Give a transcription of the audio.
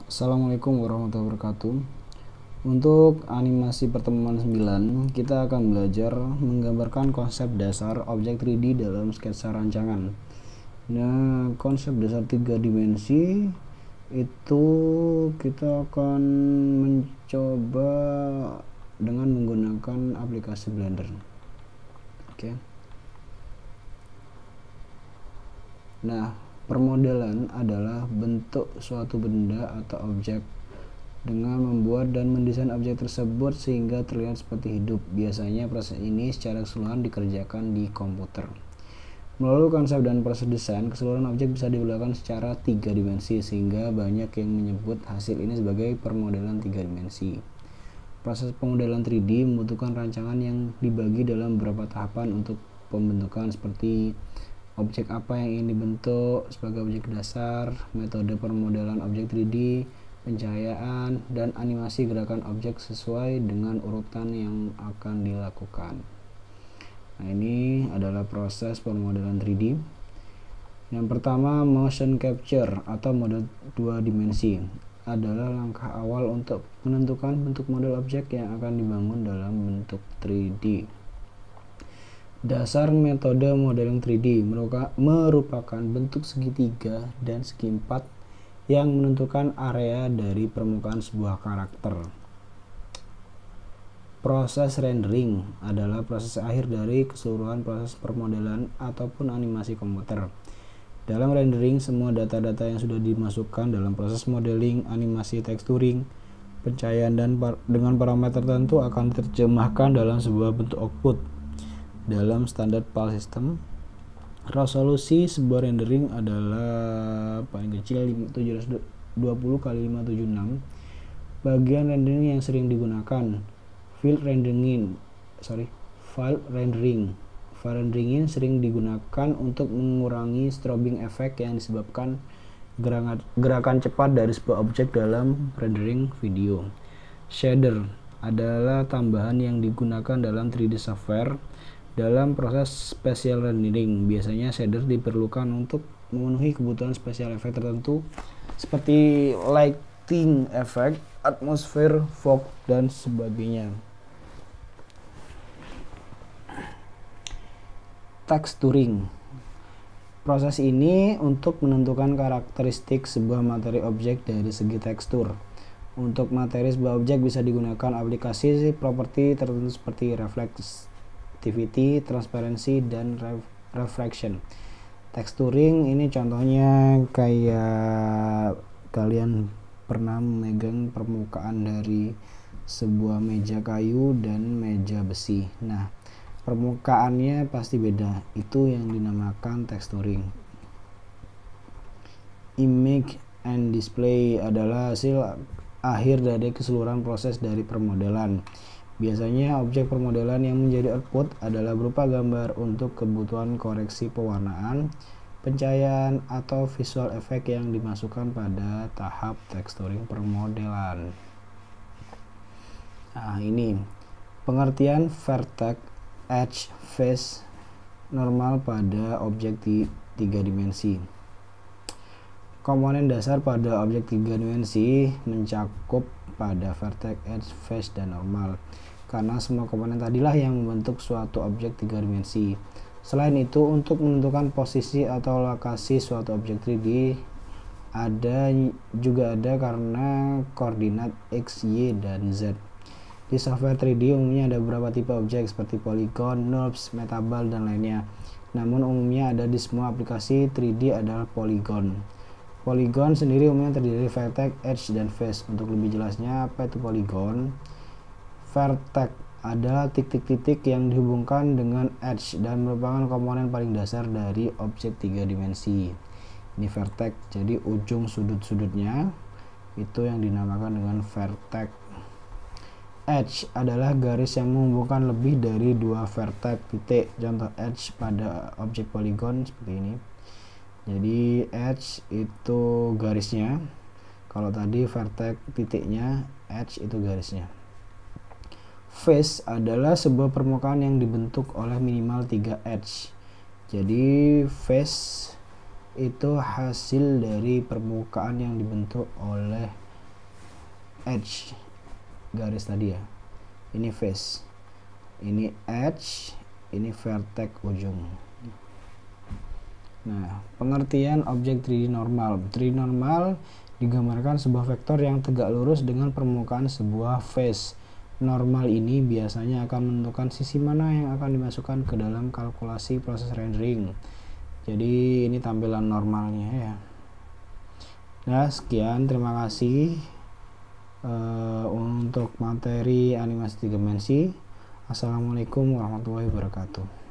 Assalamualaikum warahmatullahi wabarakatuh. Untuk animasi pertemuan 9, kita akan belajar menggambarkan konsep dasar objek 3D dalam sketsa rancangan. Nah, konsep dasar 3 dimensi itu kita akan mencoba dengan menggunakan aplikasi Blender. Oke. Nah, permodelan adalah bentuk suatu benda atau objek dengan membuat dan mendesain objek tersebut sehingga terlihat seperti hidup. Biasanya proses ini secara keseluruhan dikerjakan di komputer. Melalui konsep dan proses desain, keseluruhan objek bisa dilakukan secara 3 dimensi sehingga banyak yang menyebut hasil ini sebagai permodelan 3 dimensi. Proses pemodelan 3D membutuhkan rancangan yang dibagi dalam beberapa tahapan untuk pembentukan seperti objek apa yang ingin dibentuk sebagai objek dasar, metode permodelan objek 3D, pencahayaan, dan animasi gerakan objek sesuai dengan urutan yang akan dilakukan. Nah, ini adalah proses permodelan 3D. Yang pertama, motion capture atau mode 2 dimensi adalah langkah awal untuk menentukan bentuk model objek yang akan dibangun dalam bentuk 3D. Dasar metode modeling 3D merupakan bentuk segitiga dan segi empat yang menentukan area dari permukaan sebuah karakter. Proses rendering adalah proses akhir dari keseluruhan proses permodelan ataupun animasi komputer. Dalam rendering, semua data-data yang sudah dimasukkan dalam proses modeling, animasi, texturing, pencahayaan, dan dengan parameter tertentu akan diterjemahkan dalam sebuah bentuk output. Dalam standar file system, resolusi sebuah rendering adalah paling kecil 720 x 576. Bagian rendering yang sering digunakan file rendering sering digunakan untuk mengurangi strobing effect yang disebabkan gerakan cepat dari sebuah objek dalam rendering video. Shader adalah tambahan yang digunakan dalam 3D software dalam proses spesial rendering. Biasanya shader diperlukan untuk memenuhi kebutuhan spesial effect tertentu seperti lighting effect, atmosphere, fog, dan sebagainya. Texturing. Proses ini untuk menentukan karakteristik sebuah materi objek dari segi tekstur. Untuk materi sebuah objek bisa digunakan aplikasi properti tertentu seperti reflectivity, transparency, dan refraction. Texturing ini contohnya kayak kalian pernah memegang permukaan dari sebuah meja kayu dan meja besi. Nah, permukaannya pasti beda. Itu yang dinamakan texturing. Image and display adalah hasil akhir dari keseluruhan proses dari permodelan. Biasanya objek permodelan yang menjadi output adalah berupa gambar untuk kebutuhan koreksi pewarnaan, pencahayaan, atau visual effect yang dimasukkan pada tahap texturing permodelan. Nah, ini pengertian vertex, edge, face, normal pada objek di 3 dimensi. Komponen dasar pada objek 3 dimensi mencakup pada vertex, edge, face, dan normal. Karena semua komponen tadilah yang membentuk suatu objek 3 dimensi. Selain itu, untuk menentukan posisi atau lokasi suatu objek 3D juga ada karena koordinat X, Y, dan Z. Di software 3D umumnya ada beberapa tipe objek seperti polygon, NURBS, metaball, dan lainnya. Namun umumnya ada di semua aplikasi 3D adalah polygon. Polygon sendiri umumnya terdiri dari vertex, edge, dan face. Untuk lebih jelasnya, apa itu polygon? Vertex adalah titik-titik yang dihubungkan dengan edge dan merupakan komponen paling dasar dari objek 3 dimensi. Ini vertex, jadi ujung sudut-sudutnya itu yang dinamakan dengan vertex. Edge adalah garis yang menghubungkan lebih dari 2 vertex titik. Contoh edge pada objek polygon seperti ini. Jadi edge itu garisnya. Kalau tadi vertex titiknya, edge itu garisnya. Face adalah sebuah permukaan yang dibentuk oleh minimal 3 edge. Jadi face itu hasil dari permukaan yang dibentuk oleh edge garis tadi ya, ini face, ini edge, ini vertex ujung. Nah, pengertian objek 3D normal. 3D normal digambarkan sebuah vektor yang tegak lurus dengan permukaan sebuah face. Normal ini biasanya akan menentukan sisi mana yang akan dimasukkan ke dalam kalkulasi proses rendering. Jadi ini tampilan normalnya ya. Nah, sekian, terima kasih untuk materi animasi 3 dimensi. Assalamualaikum warahmatullahi wabarakatuh.